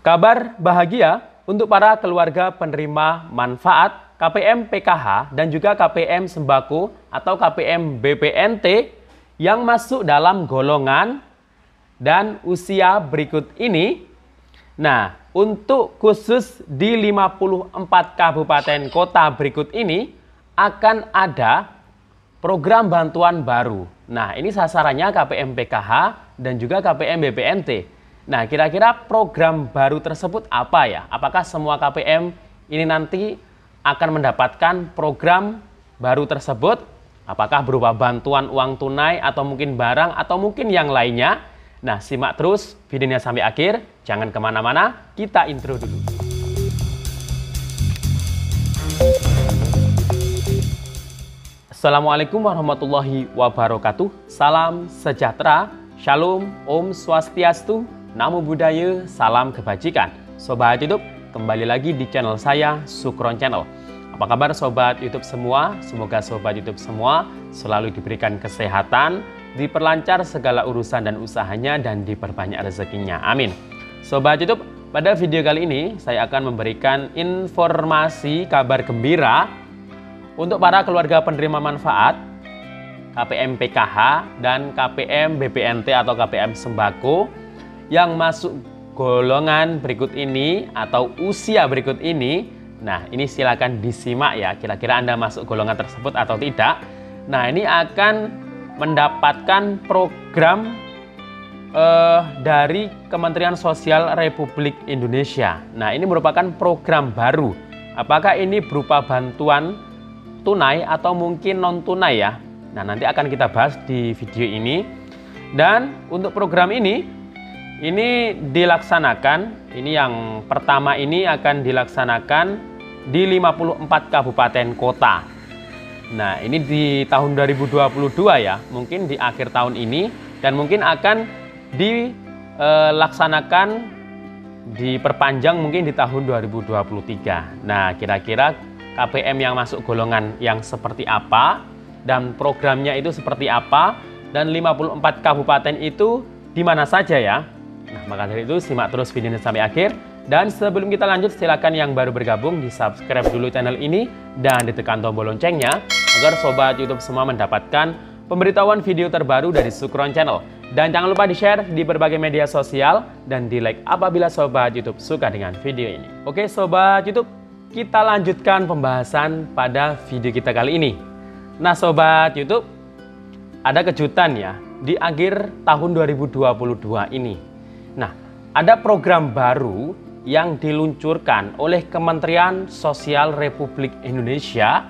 Kabar bahagia untuk para keluarga penerima manfaat KPM PKH dan juga KPM Sembako atau KPM BPNT yang masuk dalam golongan dan usia berikut ini. Nah, untuk khusus di 54 kabupaten kota berikut ini akan ada program bantuan baru. Nah, ini sasarannya KPM PKH dan juga KPM BPNT. Nah, kira-kira program baru tersebut apa ya? Apakah semua KPM ini nanti akan mendapatkan program baru tersebut? Apakah berupa bantuan uang tunai atau mungkin barang atau mungkin yang lainnya? Nah, simak terus videonya sampai akhir. Jangan kemana-mana, kita intro dulu. Assalamualaikum warahmatullahi wabarakatuh. Salam sejahtera, shalom, om swastiastu, namo buddhaya, salam kebajikan. Sobat YouTube, kembali lagi di channel saya, Sukron Channel. Apa kabar Sobat YouTube semua? Semoga Sobat YouTube semua selalu diberikan kesehatan, diperlancar segala urusan dan usahanya, dan diperbanyak rezekinya. Amin. Sobat YouTube, pada video kali ini saya akan memberikan informasi kabar gembira untuk para keluarga penerima manfaat KPM PKH dan KPM BPNT atau KPM Sembako yang masuk golongan berikut ini atau usia berikut ini. Nah, ini silakan disimak ya, kira-kira Anda masuk golongan tersebut atau tidak. Nah, ini akan mendapatkan program dari Kementerian Sosial Republik Indonesia. Nah, ini merupakan program baru. Apakah ini berupa bantuan tunai atau mungkin non tunai ya? Nah, nanti akan kita bahas di video ini. Dan untuk program ini dilaksanakan, ini yang pertama ini akan dilaksanakan di 54 kabupaten kota. Nah, ini di tahun 2022 ya, mungkin di akhir tahun ini, dan mungkin akan dilaksanakan diperpanjang mungkin di tahun 2023. Nah, kira-kira KPM yang masuk golongan yang seperti apa dan programnya itu seperti apa, dan 54 kabupaten itu di mana saja ya? Nah, maka dari itu simak terus videonya sampai akhir. Dan sebelum kita lanjut, silakan yang baru bergabung di subscribe dulu channel ini dan ditekan tombol loncengnya agar Sobat YouTube semua mendapatkan pemberitahuan video terbaru dari Sukron Channel. Dan jangan lupa di-share di berbagai media sosial dan di-like apabila Sobat YouTube suka dengan video ini. Oke Sobat YouTube, kita lanjutkan pembahasan pada video kita kali ini. Nah Sobat YouTube, ada kejutan ya di akhir tahun 2022 ini. Nah, ada program baru yang diluncurkan oleh Kementerian Sosial Republik Indonesia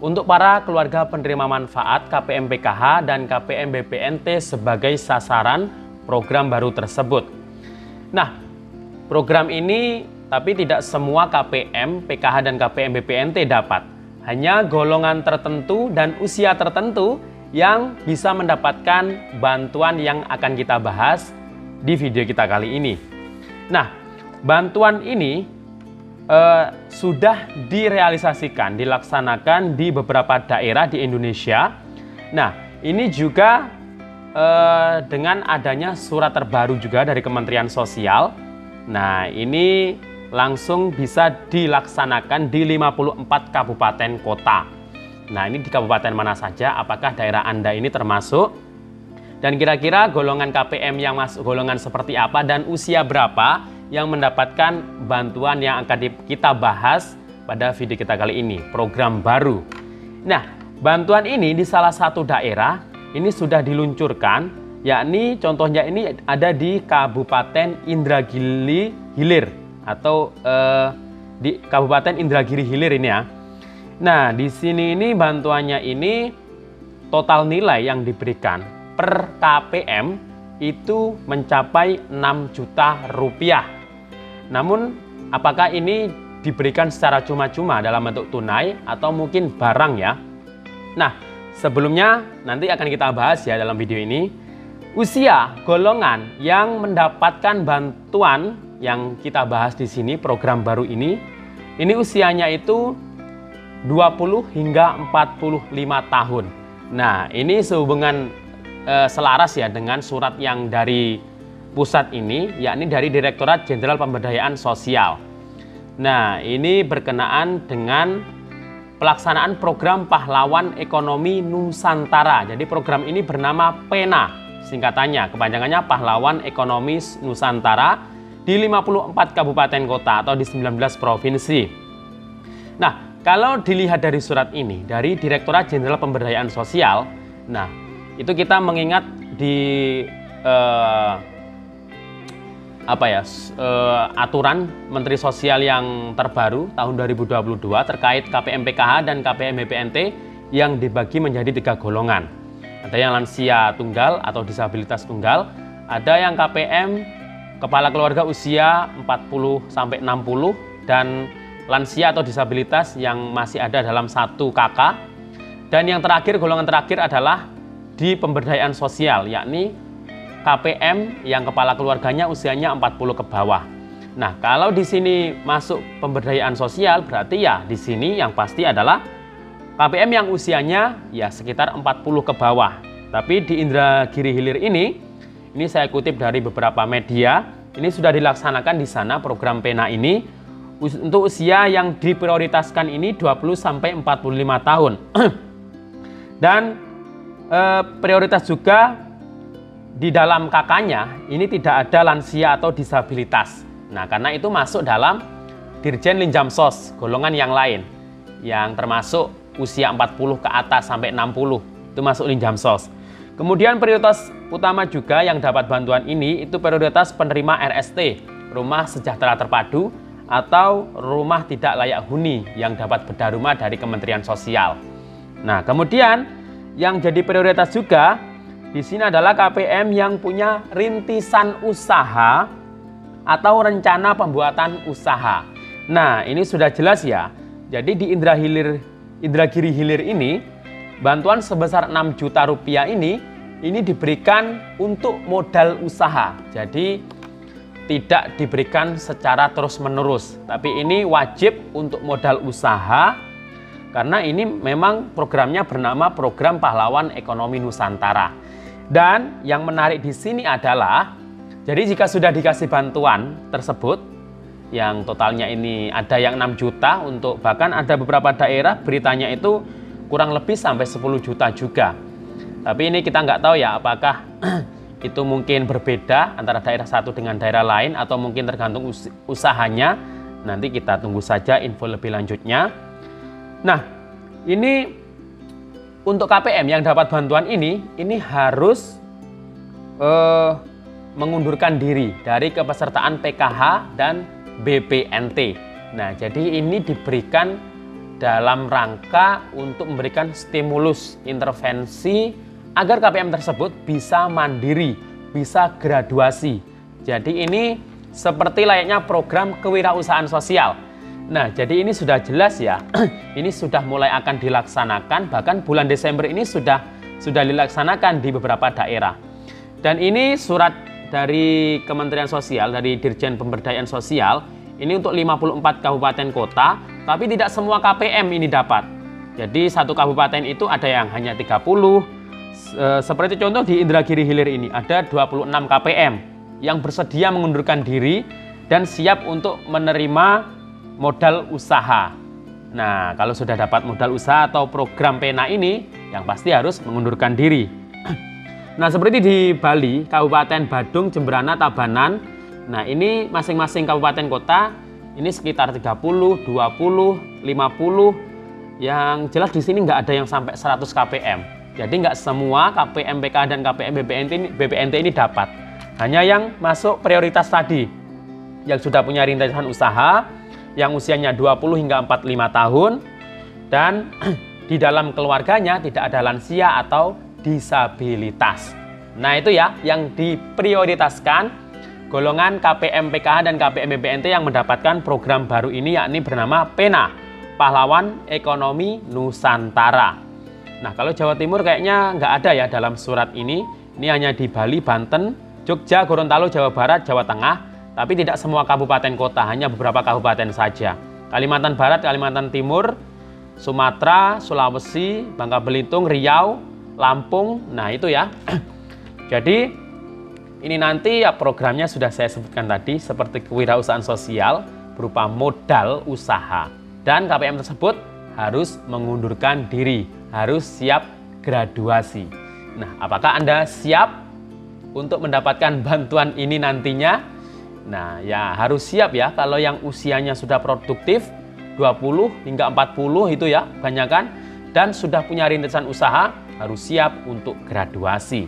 untuk para keluarga penerima manfaat KPM PKH dan KPM BPNT sebagai sasaran program baru tersebut. Nah, program ini tapi tidak semua KPM PKH dan KPM BPNT dapat. Hanya golongan tertentu dan usia tertentu yang bisa mendapatkan bantuan yang akan kita bahas di video kita kali ini. Nah, bantuan ini sudah direalisasikan, dilaksanakan di beberapa daerah di Indonesia. Nah, ini juga dengan adanya surat terbaru juga dari Kementerian Sosial. Nah, ini langsung bisa dilaksanakan di 54 kabupaten kota. Nah, ini di kabupaten mana saja? Apakah daerah Anda ini termasuk? Dan kira-kira golongan KPM yang masuk golongan seperti apa dan usia berapa yang mendapatkan bantuan yang akan kita bahas pada video kita kali ini, program baru. Nah, bantuan ini di salah satu daerah ini sudah diluncurkan, yakni contohnya ini ada di Kabupaten Indragiri Hilir atau di Kabupaten Indragiri Hilir ini ya. Nah, di sini ini bantuannya ini total nilai yang diberikan per KPM itu mencapai 6 juta rupiah. Namun, apakah ini diberikan secara cuma-cuma dalam bentuk tunai atau mungkin barang ya? Nah, sebelumnya nanti akan kita bahas ya dalam video ini. Usia golongan yang mendapatkan bantuan yang kita bahas di sini, program baru ini usianya itu 20 hingga 45 tahun. Nah, ini sehubungan selaras ya dengan surat yang dari pusat ini, yakni dari Direktorat Jenderal Pemberdayaan Sosial. Nah, ini berkenaan dengan pelaksanaan program Pahlawan Ekonomi Nusantara. Jadi program ini bernama PENA, singkatannya, kepanjangannya Pahlawan Ekonomi Nusantara di 54 kabupaten kota atau di 19 provinsi. Nah, kalau dilihat dari surat ini, dari Direktorat Jenderal Pemberdayaan Sosial, nah, itu kita mengingat di aturan Menteri Sosial yang terbaru tahun 2022 terkait KPM PKH dan KPM BPNT yang dibagi menjadi 3 golongan. Ada yang lansia tunggal atau disabilitas tunggal, ada yang KPM kepala keluarga usia 40-60 dan lansia atau disabilitas yang masih ada dalam 1 KK. Dan yang terakhir, golongan terakhir adalah di pemberdayaan sosial, yakni KPM yang kepala keluarganya usianya 40 ke bawah. Nah, kalau di sini masuk pemberdayaan sosial, berarti ya di sini yang pasti adalah KPM yang usianya ya sekitar 40 ke bawah. Tapi di Indragiri Hilir ini saya kutip dari beberapa media, ini sudah dilaksanakan di sana program PENA ini untuk usia yang diprioritaskan ini 20-45 tahun. Dan prioritas juga di dalam KK-nya ini tidak ada lansia atau disabilitas. Nah, karena itu masuk dalam Dirjen Linjamsos, golongan yang lain, yang termasuk usia 40 ke atas sampai 60, itu masuk Linjamsos. Kemudian prioritas utama juga yang dapat bantuan ini, itu prioritas penerima RST, Rumah Sejahtera Terpadu, atau Rumah Tidak Layak Huni, yang dapat bedah rumah dari Kementerian Sosial. Nah, kemudian yang jadi prioritas juga di sini adalah KPM yang punya rintisan usaha atau rencana pembuatan usaha. Nah, ini sudah jelas ya. Jadi di Indragiri Hilir ini, bantuan sebesar 6 juta rupiah ini diberikan untuk modal usaha. Jadi tidak diberikan secara terus-menerus, tapi ini wajib untuk modal usaha karena ini memang programnya bernama Program Pahlawan Ekonomi Nusantara. Dan yang menarik di sini adalah, jadi jika sudah dikasih bantuan tersebut, yang totalnya ini ada yang 6 juta, untuk bahkan ada beberapa daerah beritanya itu kurang lebih sampai 10 juta juga. Tapi ini kita nggak tahu ya, apakah itu mungkin berbeda antara daerah satu dengan daerah lain, atau mungkin tergantung usahanya. Nanti kita tunggu saja info lebih lanjutnya. Nah, ini untuk KPM yang dapat bantuan ini harus mengundurkan diri dari kepesertaan PKH dan BPNT. Nah, jadi ini diberikan dalam rangka untuk memberikan stimulus intervensi agar KPM tersebut bisa mandiri, bisa graduasi. Jadi ini seperti layaknya program kewirausahaan sosial. Nah, jadi ini sudah jelas ya, ini sudah mulai akan dilaksanakan, bahkan bulan Desember ini sudah dilaksanakan di beberapa daerah. Dan ini surat dari Kementerian Sosial, dari Dirjen Pemberdayaan Sosial, ini untuk 54 kabupaten kota, tapi tidak semua KPM ini dapat. Jadi satu kabupaten itu ada yang hanya 30, seperti contoh di Indragiri Hilir ini, ada 26 KPM yang bersedia mengundurkan diri dan siap untuk menerima modal usaha. Nah, kalau sudah dapat modal usaha atau program PENA ini, yang pasti harus mengundurkan diri. Nah, seperti di Bali, Kabupaten Badung, Jemberana, Tabanan, nah ini masing-masing kabupaten kota, ini sekitar 30, 20, 50, yang jelas di sini nggak ada yang sampai 100 KPM. Jadi nggak semua KPM PKH dan KPM BPNT ini dapat. Hanya yang masuk prioritas tadi, yang sudah punya rintisan usaha, yang usianya 20 hingga 45 tahun, dan di dalam keluarganya tidak ada lansia atau disabilitas. Nah, itu ya yang diprioritaskan golongan KPM PKH dan KPM BPNT yang mendapatkan program baru ini, yakni bernama PENA, Pahlawan Ekonomi Nusantara. Nah, kalau Jawa Timur kayaknya nggak ada ya dalam surat ini. Ini hanya di Bali, Banten, Jogja, Gorontalo, Jawa Barat, Jawa Tengah. Tapi tidak semua kabupaten kota, hanya beberapa kabupaten saja. Kalimantan Barat, Kalimantan Timur, Sumatera, Sulawesi, Bangka Belitung, Riau, Lampung. Nah, itu ya. Jadi Ini nanti ya programnya sudah saya sebutkan tadi, seperti kewirausahaan sosial berupa modal usaha. Dan KPM tersebut harus mengundurkan diri, harus siap graduasi. Nah, apakah Anda siap untuk mendapatkan bantuan ini nantinya? Nah, ya harus siap ya. Kalau yang usianya sudah produktif, 20 hingga 40 itu ya, kebanyakan, dan sudah punya rintisan usaha, harus siap untuk graduasi.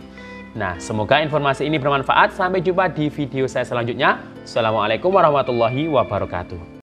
Nah, semoga informasi ini bermanfaat. Sampai jumpa di video saya selanjutnya. Assalamualaikum warahmatullahi wabarakatuh.